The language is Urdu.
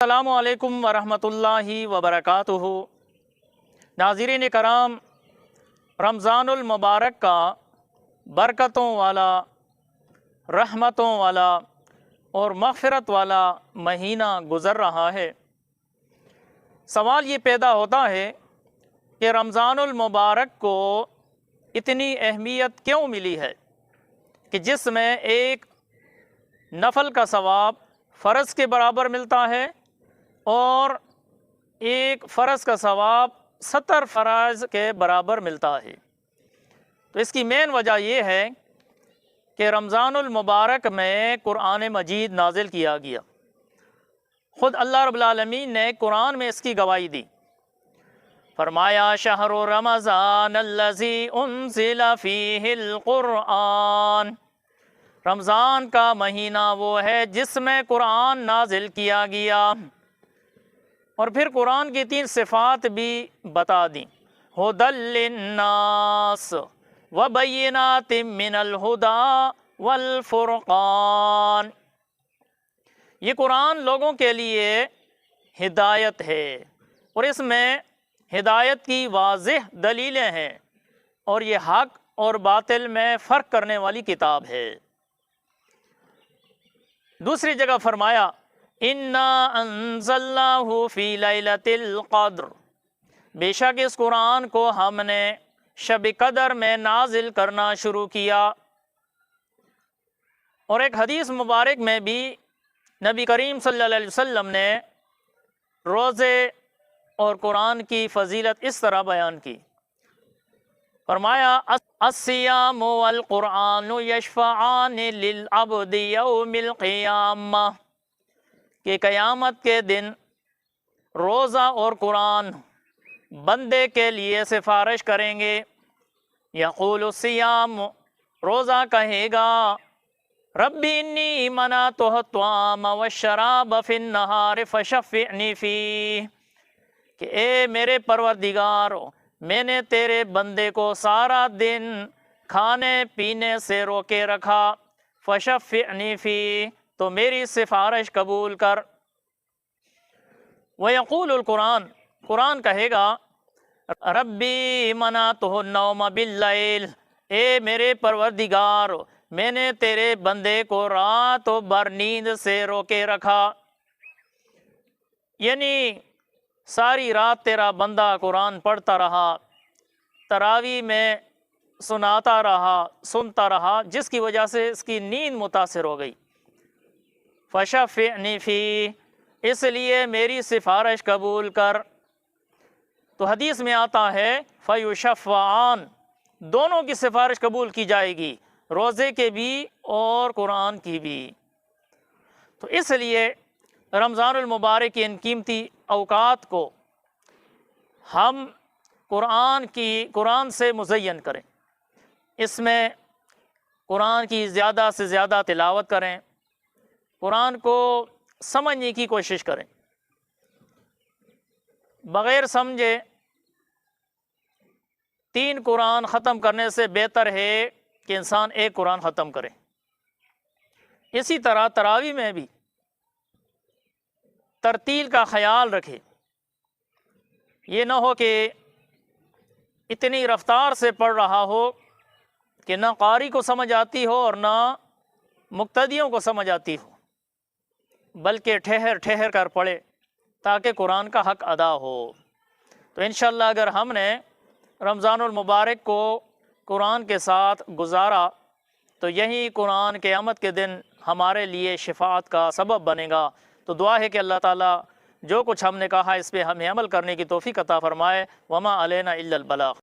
السلام علیکم ورحمۃ اللہ وبرکاتہ۔ ناظرین کرام، رمضان المبارک کا برکتوں والا، رحمتوں والا اور مغفرت والا مہینہ گزر رہا ہے۔ سوال یہ پیدا ہوتا ہے کہ رمضان المبارک کو اتنی اہمیت کیوں ملی ہے کہ جس میں ایک نفل کا ثواب فرض کے برابر ملتا ہے اور ایک فرض کا ثواب 70 فرائض کے برابر ملتا ہے۔ تو اس کی مین وجہ یہ ہے کہ رمضان المبارک میں قرآن مجید نازل کیا گیا۔ خود اللہ رب العالمین نے قرآن میں اس کی گواہی دی، فرمایا شہر رمضان الذی انزل فیہ القرآن، رمضان کا مہینہ وہ ہے جس میں قرآن نازل کیا گیا۔ اور پھر قرآن کی 3 صفات بھی بتا دیں، ھدی للناس وبینات من الہدی والفرقان، یہ قرآن لوگوں کے لیے ہدایت ہے اور اس میں ہدایت کی واضح دلیلیں ہیں، اور یہ حق اور باطل میں فرق کرنے والی کتاب ہے۔ دوسری جگہ فرمایا اِنَّا أَنزَلْنَاهُ فِي لَيْلَةِ الْقَدْرِ، بے شک اس قرآن کو ہم نے شب قدر میں نازل کرنا شروع کیا۔ اور ایک حدیث مبارک میں بھی نبی کریم صلی اللہ علیہ وسلم نے روزے اور قرآن کی فضیلت اس طرح بیان کی، فرمایا الصیام والقرآن یشفعان للعبد یوم القیامہ، کہ قیامت کے دن روزہ اور قرآن بندے کے لیے سفارش کریں گے۔ یقول الصیام، روزہ کہے گا ربی انی منعت الطعام والشراب فی النہار فشفعنی فیہ، کہ اے میرے پروردگار، میں نے تیرے بندے کو سارا دن کھانے پینے سے روکے رکھا، فشفعنی فیہ، تو میری سفارش قبول کر۔ وَيَقُولُ القرآن، قرآن کہے گا ربی منعتہ النوم باللیل، اے میرے پروردگار، میں نے تیرے بندے کو رات بھر نیند سے روکے رکھا، یعنی ساری رات تیرا بندہ قرآن پڑھتا رہا، تراویح میں سناتا رہا، سنتا رہا، جس کی وجہ سے اس کی نیند متاثر ہو گئی۔ فشفعنی فیہ، اس لیے میری سفارش قبول کر۔ تو حدیث میں آتا ہے فیشفعان، دونوں کی سفارش قبول کی جائے گی، روزے کے بھی اور قرآن کی بھی۔ تو اس لیے رمضان المبارک کے ان قیمتی اوقات کو ہم قرآن سے مزین کریں، اس میں قرآن کی زیادہ سے زیادہ تلاوت کریں، قرآن کو سمجھنے کی کوشش کریں۔ بغیر سمجھے 3 قرآن ختم کرنے سے بہتر ہے کہ انسان ایک قرآن ختم کرے۔ اسی طرح تراویح میں بھی ترتیل کا خیال رکھے، یہ نہ ہو کہ اتنی رفتار سے پڑھ رہا ہو کہ نہ قاری کو سمجھ آتی ہو اور نہ مقتدیوں کو سمجھ آتی ہو، بلکہ ٹھہر ٹھہر کر پڑھے تاکہ قرآن کا حق ادا ہو۔ تو انشاءاللہ اگر ہم نے رمضان المبارک کو قرآن کے ساتھ گزارا تو یہی قرآن قیامت کے دن ہمارے لیے شفاعت کا سبب بنے گا۔ تو دعا ہے کہ اللہ تعالیٰ جو کچھ ہم نے کہا اس پہ ہمیں عمل کرنے کی توفیق عطا فرمائے۔ وما علینا الا البلاغ۔